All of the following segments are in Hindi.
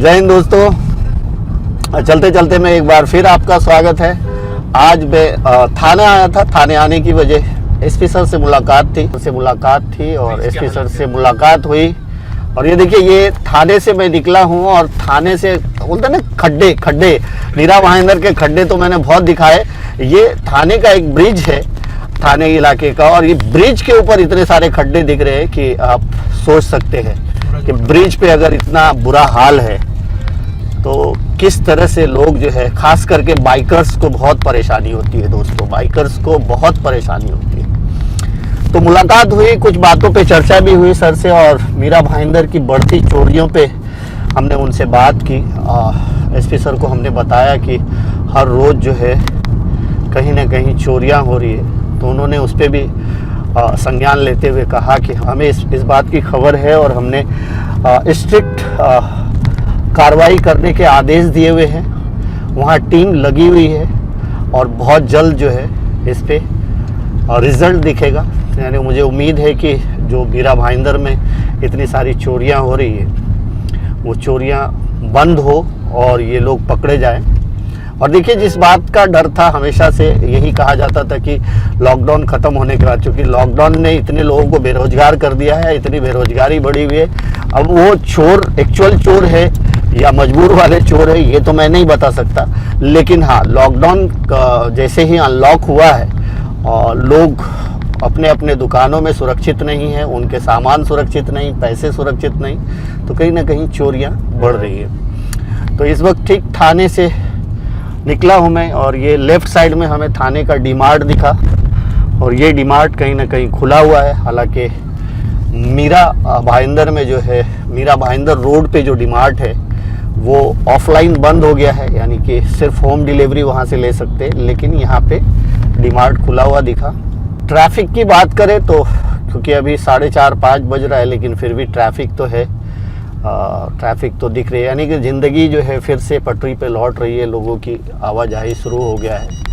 जय हिंद दोस्तों, चलते चलते में एक बार फिर आपका स्वागत है। आज मैं थाने आया था। थाने आने की वजह एसपी सर से मुलाकात थी और एसपी सर से मुलाकात हुई। और ये देखिए, ये थाने से मैं निकला हूँ और थाने से बोलते ना खड्डे मीरा भाईंदर के खड्डे तो मैंने बहुत दिखाए। ये थाने का एक ब्रिज है, थाने इलाके का, और ये ब्रिज के ऊपर इतने सारे खड्डे दिख रहे हैं कि आप सोच सकते हैं कि ब्रिज पे अगर इतना बुरा हाल है तो किस तरह से लोग जो है, खास करके बाइकर्स को बहुत परेशानी होती है। दोस्तों, बाइकर्स को बहुत परेशानी होती है। तो मुलाकात हुई, कुछ बातों पे चर्चा भी हुई सर से, और मीरा भाईंदर की बढ़ती चोरियों पे हमने उनसे बात की। एसपी सर को हमने बताया कि हर रोज़ जो है कहीं ना कहीं चोरियां हो रही है। तो उन्होंने उस पर भी संज्ञान लेते हुए कहा कि हमें इस बात की खबर है और हमने स्ट्रिक्ट कार्रवाई करने के आदेश दिए हुए हैं। वहाँ टीम लगी हुई है और बहुत जल्द जो है इस पे रिज़ल्ट दिखेगा। यानी मुझे उम्मीद है कि जो मीरा भाईंदर में इतनी सारी चोरियां हो रही है वो चोरियां बंद हो और ये लोग पकड़े जाएं। और देखिए, जिस बात का डर था, हमेशा से यही कहा जाता था कि लॉकडाउन ख़त्म होने के बाद, क्योंकि लॉकडाउन ने इतने लोगों को बेरोजगार कर दिया है, इतनी बेरोजगारी बढ़ी हुई है। अब वो चोर एक्चुअल चोर है या मजबूर वाले चोर है, ये तो मैं नहीं बता सकता। लेकिन हाँ, लॉकडाउन जैसे ही अनलॉक हुआ है और लोग अपने अपने दुकानों में सुरक्षित नहीं हैं, उनके सामान सुरक्षित नहीं, पैसे सुरक्षित नहीं, तो कहीं ना कहीं चोरियाँ बढ़ रही है। तो इस वक्त ठीक थाने से निकला हूँ मैं, और ये लेफ़्ट साइड में हमें थाने का डीमार्ट दिखा, और ये डीमार्ट कहीं ना कहीं खुला हुआ है। हालांकि मीरा भाईंदर में जो है, मीरा भाईंदर रोड पे जो डीमार्ट है वो ऑफलाइन बंद हो गया है, यानी कि सिर्फ होम डिलीवरी वहाँ से ले सकते हैं। लेकिन यहाँ पे डीमार्ट खुला हुआ दिखा। ट्रैफिक की बात करें तो, क्योंकि अभी 4:30-5 बज रहा है, लेकिन फिर भी ट्रैफिक तो है, ट्रैफिक तो दिख रही है। यानी कि ज़िंदगी जो है फिर से पटरी पे लौट रही है, लोगों की आवाजाही शुरू हो गया है।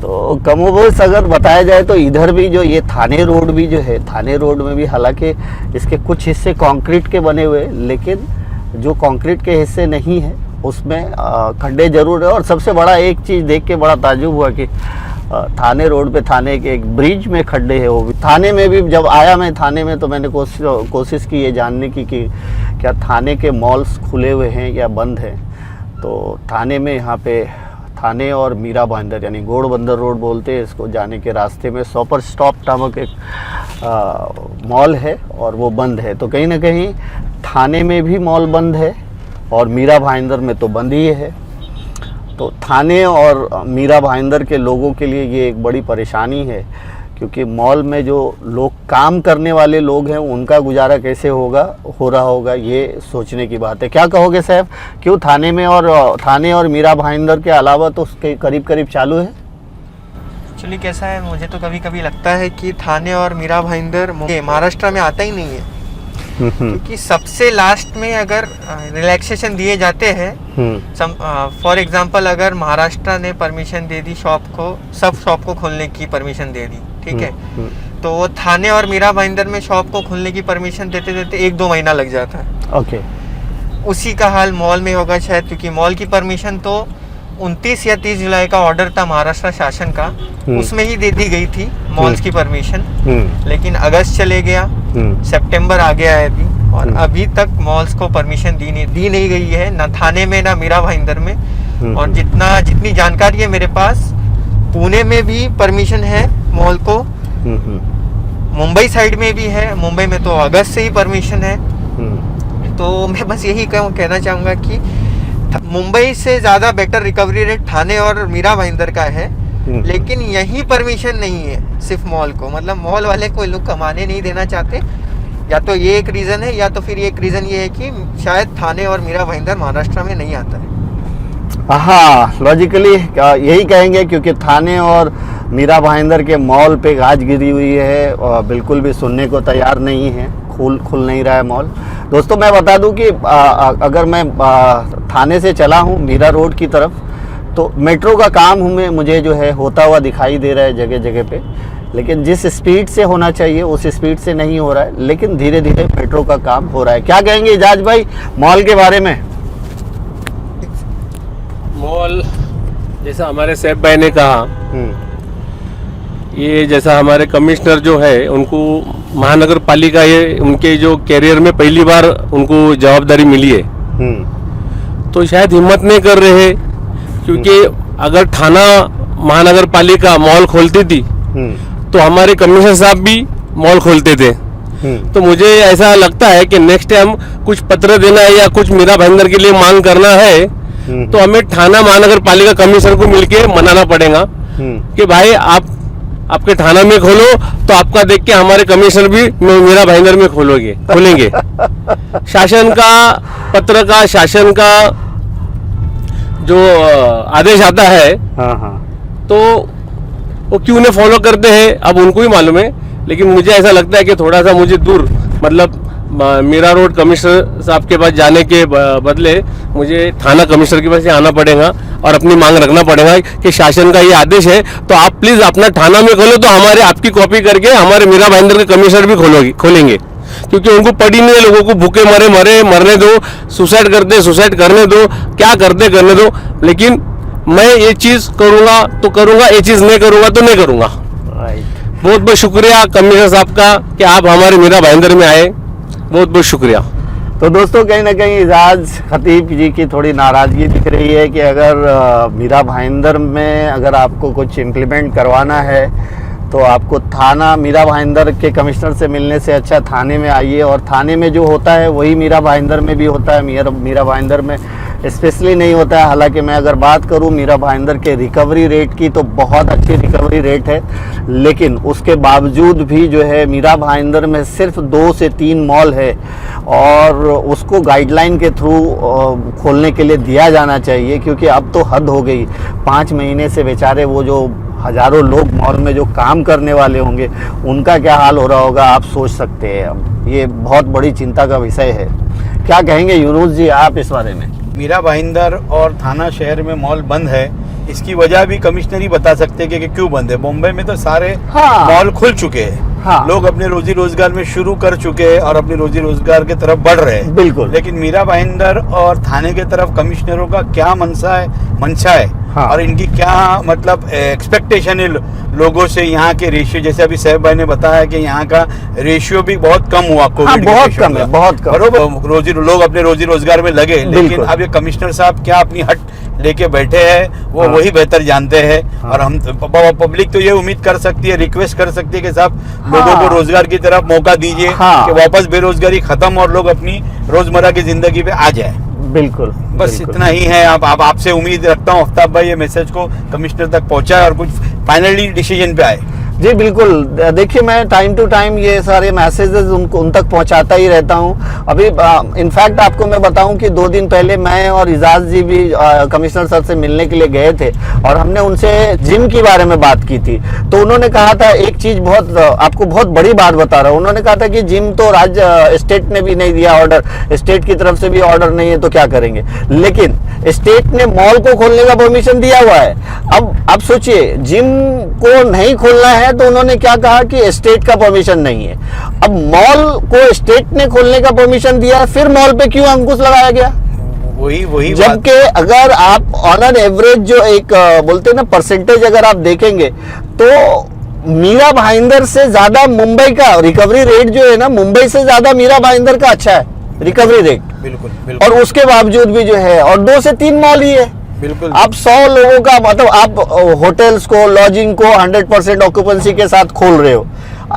तो कमोबेश अगर बताया जाए तो इधर भी जो ये थाने रोड भी जो है, थाने रोड में भी हालांकि इसके कुछ हिस्से कंक्रीट के बने हुए, लेकिन जो कंक्रीट के हिस्से नहीं है उसमें खड्डे ज़रूर है। और सबसे बड़ा एक चीज़ देख के बड़ा ताज्जुब हुआ कि थाने रोड पे थाने के एक ब्रिज में खड्डे हैं। वो भी थाने में भी जब आया मैं थाने में, तो मैंने कोशिश की ये जानने की कि क्या थाने के मॉल्स खुले हुए हैं या बंद हैं। तो थाने में, यहाँ पे थाने और मीरा भाईंदर यानी घोड़बंदर रोड बोलते हैं इसको, जाने के रास्ते में सुपर स्टॉप नामक एक मॉल है और वो बंद है। तो कहीं ना कहीं थाने में भी मॉल बंद है और मीरा भाईंदर में तो बंद ही है। तो थाने और मीरा भाईंदर के लोगों के लिए ये एक बड़ी परेशानी है, क्योंकि मॉल में जो लोग काम करने वाले लोग हैं उनका गुजारा कैसे हो रहा होगा, ये सोचने की बात है। क्या कहोगे साहब, क्यों थाने और मीरा भाईंदर के अलावा तो उसके करीब चालू है? एक्चुअली कैसा है, मुझे तो कभी कभी लगता है कि थाने और मीरा भाईंदर महाराष्ट्र में आता ही नहीं है। क्योंकि सबसे लास्ट में अगर रिलैक्सेशन दिए जाते हैं, फॉर एग्जांपल अगर महाराष्ट्र ने परमिशन दे दी सब शॉप को खोलने की परमिशन दे दी, ठीक है, तो वो थाने और मीरा भाईंदर में शॉप को खोलने की परमिशन देते देते 1-2 महीना लग जाता है। ओके। उसी का हाल मॉल में होगा शायद, क्योंकि मॉल की परमिशन तो 29 या 30 जुलाई का ऑर्डर था महाराष्ट्र शासन का, उसमें ही दे दी गई थी मॉल्स की परमिशन। लेकिन अगस्त चले गया, सितंबर आ गया है अभी, और अभी तक मॉल्स को परमिशन दी नहीं गई है, ना थाने में ना मीरा भाईंदर में। और जितनी जानकारी है मेरे पास, पुणे में भी परमिशन है मॉल को, मुंबई साइड में भी है, मुंबई में तो अगस्त से ही परमिशन है। तो मैं बस यही कहना चाहूँगा कि मुंबई से ज़्यादा बेटर रिकवरी रेट थाने और मीरा भाईंदर का है, लेकिन यही परमिशन नहीं है सिर्फ मॉल को। मतलब मॉल वाले को लोग कमाने नहीं देना चाहते, या तो ये एक रीज़न है, या तो फिर एक रीज़न ये है कि शायद थाने और मीरा भाईंदर महाराष्ट्र में नहीं आता है। हाँ, लॉजिकली यही कहेंगे, क्योंकि थाने और मीरा भाईंदर के मॉल पे गाज गिरी हुई है और बिल्कुल भी सुनने को तैयार नहीं है, खुल नहीं रहा है मॉल। दोस्तों, मैं बता दूं कि अगर मैं थाने से चला हूं मीरा रोड की तरफ, तो मेट्रो का काम मुझे जो है होता हुआ दिखाई दे रहा है जगह जगह पे। लेकिन जिस स्पीड से होना चाहिए उस स्पीड से नहीं हो रहा है, लेकिन धीरे धीरे मेट्रो का काम हो रहा है। क्या कहेंगे इजाज भाई मॉल के बारे में? मॉल जैसा हमारे सैफ भाई ने कहा, हम्म, ये जैसा हमारे कमिश्नर जो है उनको महानगर पालिका, ये उनके जो कैरियर में पहली बार उनको जवाबदारी मिली है, तो शायद हिम्मत नहीं कर रहे हैं, क्योंकि अगर थाना महानगर पालिका मॉल खोलती थी तो हमारे कमिश्नर साहब भी मॉल खोलते थे। तो मुझे ऐसा लगता है कि नेक्स्ट टाइम कुछ पत्र देना है या कुछ मीरा भाईंदर के लिए मांग करना है तो हमें थाना महानगर पालिका कमिश्नर को मिलके मनाना पड़ेगा कि भाई आप आपके थाना में खोलो, तो आपका देख के हमारे कमिश्नर भी मीरा भाईंदर में खोलेंगे। शासन का पत्र का, शासन का जो आदेश आता है, तो वो क्यों नहीं फॉलो करते हैं अब उनको ही मालूम है। लेकिन मुझे ऐसा लगता है कि थोड़ा सा मुझे दूर, मतलब मीरा रोड कमिश्नर साहब के पास जाने के बदले मुझे थाना कमिश्नर के पास ही आना पड़ेगा और अपनी मांग रखना पड़ेगा कि शासन का ये आदेश है, तो आप प्लीज अपना थाना में खोलो, तो हमारे आपकी कॉपी करके हमारे मीरा भाईंदर के कमिश्नर भी खोलेंगे, क्योंकि उनको पड़ी नहीं है, लोगों को भूखे मरने दो, सुसाइड करने दो, क्या करते करने दो। लेकिन मैं ये चीज करूंगा तो करूंगा, ये चीज नहीं करूंगा तो नहीं करूंगा। बहुत बहुत शुक्रिया कमिश्नर साहब का कि आप हमारे मीरा भाईंदर में आए, बहुत बहुत शुक्रिया। तो दोस्तों कहीं ना कहीं इजाज खतीब जी की थोड़ी नाराज़गी दिख रही है कि अगर मीरा भाईंदर में अगर आपको कुछ इम्प्लीमेंट करवाना है तो आपको थाना मीरा भाईंदर के कमिश्नर से मिलने से अच्छा थाने में आइए, और थाने में जो होता है वही मीरा भाईंदर में भी होता है, मीरा भाईंदर में स्पेशली नहीं होता है। हालांकि मैं अगर बात करूं मीरा भाईंदर के रिकवरी रेट की तो बहुत अच्छी रिकवरी रेट है, लेकिन उसके बावजूद भी जो है मीरा भाईंदर में सिर्फ 2 से 3 मॉल है और उसको गाइडलाइन के थ्रू खोलने के लिए दिया जाना चाहिए, क्योंकि अब तो हद हो गई। 5 महीने से बेचारे वो जो हजारों लोग मॉल में जो काम करने वाले होंगे उनका क्या हाल हो रहा होगा आप सोच सकते हैं। अब ये बहुत बड़ी चिंता का विषय है। क्या कहेंगे यूनुस जी आप इस बारे में? मीरा भाईंदर और थाना शहर में मॉल बंद है, इसकी वजह भी कमिश्नर ही बता सकते हैं कि क्यों बंद है। मुंबई में तो सारे मॉल खुल चुके हैं, लोग अपने रोजी रोजगार में शुरू कर चुके हैं और अपने रोजी रोजगार की तरफ बढ़ रहे हैं। बिल्कुल। लेकिन मीरा भाईंदर और थाने की तरफ कमिश्नरों का क्या मंशा है और इनकी क्या मतलब एक्सपेक्टेशन है लोगों से। यहाँ के रेशियो, जैसे अभी साहब भाई ने बताया कि यहाँ का रेशियो भी बहुत कम हुआ कोविड बहुत कम है, बहुत कम। बरोबर, लोग अपने रोजी रोजगार में लगे, लेकिन अब ये कमिश्नर साहब क्या अपनी हट लेके बैठे हैं वो वही बेहतर जानते हैं। और हम पब्लिक तो ये उम्मीद कर सकती है, रिक्वेस्ट कर सकती है कि साहब लोगों को रोजगार की तरफ मौका दीजिए कि वापस बेरोजगारी खत्म और लोग अपनी रोजमर्रा की जिंदगी पे आ जाए। बिल्कुल, बस इतना ही है। आपसे उम्मीद रखता हूँ आफ्ताब भाई ये मैसेज को कमिश्नर तक पहुंचाए और कुछ फाइनली डिसीजन पे आए। जी बिल्कुल। देखिए मैं टाइम टू टाइम ये सारे मैसेजेस उन तक पहुंचाता ही रहता हूं। अभी इनफैक्ट आपको मैं बताऊं कि 2 दिन पहले मैं और इजाज जी भी कमिश्नर सर से मिलने के लिए गए थे और हमने उनसे जिम के बारे में बात की थी। तो उन्होंने कहा था एक चीज, आपको बहुत बड़ी बात बता रहा हूँ, उन्होंने कहा था कि जिम तो राज्य स्टेट ने भी नहीं दिया ऑर्डर, स्टेट की तरफ से भी ऑर्डर नहीं है तो क्या करेंगे। लेकिन स्टेट ने मॉल को खोलने का परमिशन दिया हुआ है। अब सोचिए जिम को नहीं खोलना है तो उन्होंने क्या कहा कि स्टेट का परमिशन नहीं है। अब मॉल को स्टेट ने खोलने का परमिशन दिया, फिर मॉल पे क्यों अंकुश लगाया गया? वही जबकि अगर आप ऑन एन एवरेज जो एक बोलते हैं ना परसेंटेज अगर आप देखेंगे तो मीरा भाईंदर से ज्यादा मुंबई का रिकवरी रेट जो है ना, मुंबई से ज्यादा मीरा भाईंदर का अच्छा है रिकवरी रेट। बिल्कुल। और उसके बावजूद भी जो है, और 2 से 3 मॉल ही है। बिल्कुल। आप 100 लोगों का मतलब आप होटल्स को, लॉजिंग को 100% ऑक्यूपेंसी के साथ खोल रहे हो।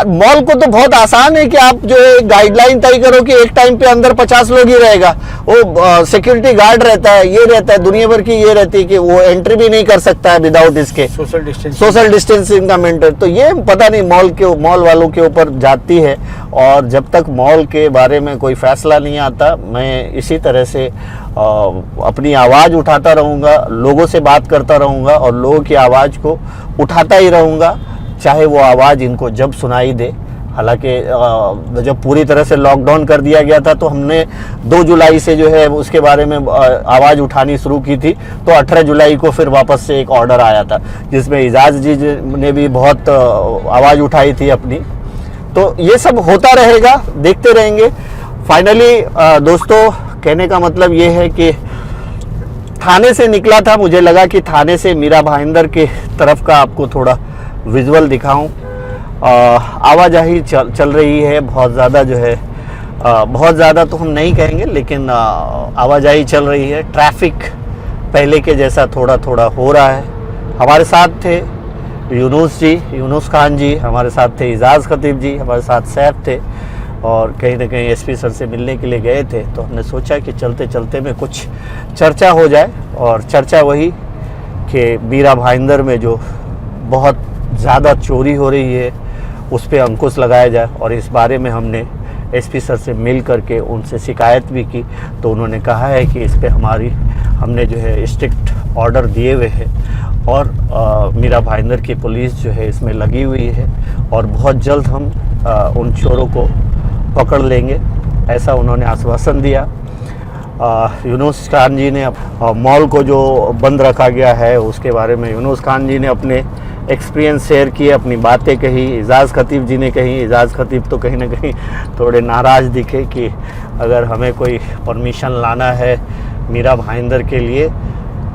मॉल को तो बहुत आसान है कि आप जो है गाइडलाइन तय करो कि एक टाइम पे अंदर 50 लोग ही रहेगा, वो सिक्योरिटी गार्ड रहता है, ये रहता है, दुनिया भर की ये रहती है कि वो एंट्री भी नहीं कर सकता है विदाउट इसके सोशल डिस्टेंसिंग का मेंटेन। तो ये पता नहीं मॉल वालों के ऊपर जाती है। और जब तक मॉल के बारे में कोई फैसला नहीं आता, मैं इसी तरह से अपनी आवाज़ उठाता रहूँगा, लोगों से बात करता रहूँगा और लोगों की आवाज़ को उठाता ही रहूँगा, चाहे वो आवाज़ इनको जब सुनाई दे। हालांकि जब पूरी तरह से लॉकडाउन कर दिया गया था तो हमने 2 जुलाई से जो है उसके बारे में आवाज़ उठानी शुरू की थी, तो 18 जुलाई को फिर वापस से एक ऑर्डर आया था जिसमें इजाज जी ने भी बहुत आवाज़ उठाई थी अपनी। तो ये सब होता रहेगा, देखते रहेंगे। फाइनली दोस्तों कहने का मतलब ये है कि थाने से निकला था, मुझे लगा कि थाने से मीरा भाईंदर के तरफ का आपको थोड़ा विजुअल दिखाऊं। आवाजाही चल रही है बहुत ज़्यादा, जो है बहुत ज़्यादा तो हम नहीं कहेंगे, लेकिन आवाजाही चल रही है। ट्रैफिक पहले के जैसा थोड़ा थोड़ा हो रहा है। हमारे साथ थे यूनुस खान जी, हमारे साथ थे एजाज़ खतीब जी, हमारे साथ सैफ थे, और कहीं ना कहीं एसपी सर से मिलने के लिए गए थे। तो हमने सोचा कि चलते चलते में कुछ चर्चा हो जाए, और चर्चा वही कि मीरा भाईंदर में जो बहुत ज़्यादा चोरी हो रही है उस पर अंकुश लगाया जाए। और इस बारे में हमने एसपी सर से मिल करके उनसे शिकायत भी की, तो उन्होंने कहा है कि इस पे हमने जो है स्ट्रिक्ट ऑर्डर दिए हुए हैं, और मीरा भाईंदर की पुलिस जो है इसमें लगी हुई है, और बहुत जल्द हम उन चोरों को पकड़ लेंगे, ऐसा उन्होंने आश्वासन दिया। यूनुस खान जी ने मॉल को जो बंद रखा गया है उसके बारे में यूनुस खान जी ने अपने एक्सपीरियंस शेयर किए, अपनी बातें कही। एजाज़ खतीब जी ने कही। एजाज़ खतीब तो कहीं ना कहीं थोड़े नाराज़ दिखे कि अगर हमें कोई परमिशन लाना है मीरा भाईंदर के लिए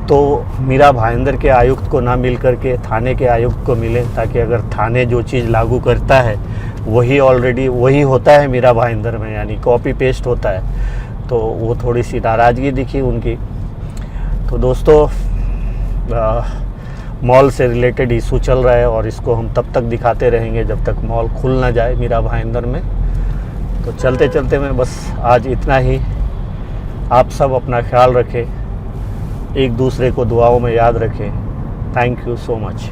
तो मीरा भाईंदर के आयुक्त को ना मिल करके थाने के आयुक्त को मिले, ताकि अगर थाने जो चीज़ लागू करता है वही ऑलरेडी वही होता है मीरा भाईंदर में, यानी कॉपी पेस्ट होता है। तो वो थोड़ी सी नाराज़गी दिखी उनकी। तो दोस्तों, मॉल से रिलेटेड इशू चल रहा है, और इसको हम तब तक दिखाते रहेंगे जब तक मॉल खुल ना जाए मीरा भाईंदर में। तो चलते चलते मैं बस आज इतना ही। आप सब अपना ख्याल रखें, एक दूसरे को दुआओं में याद रखें। Thank you so much.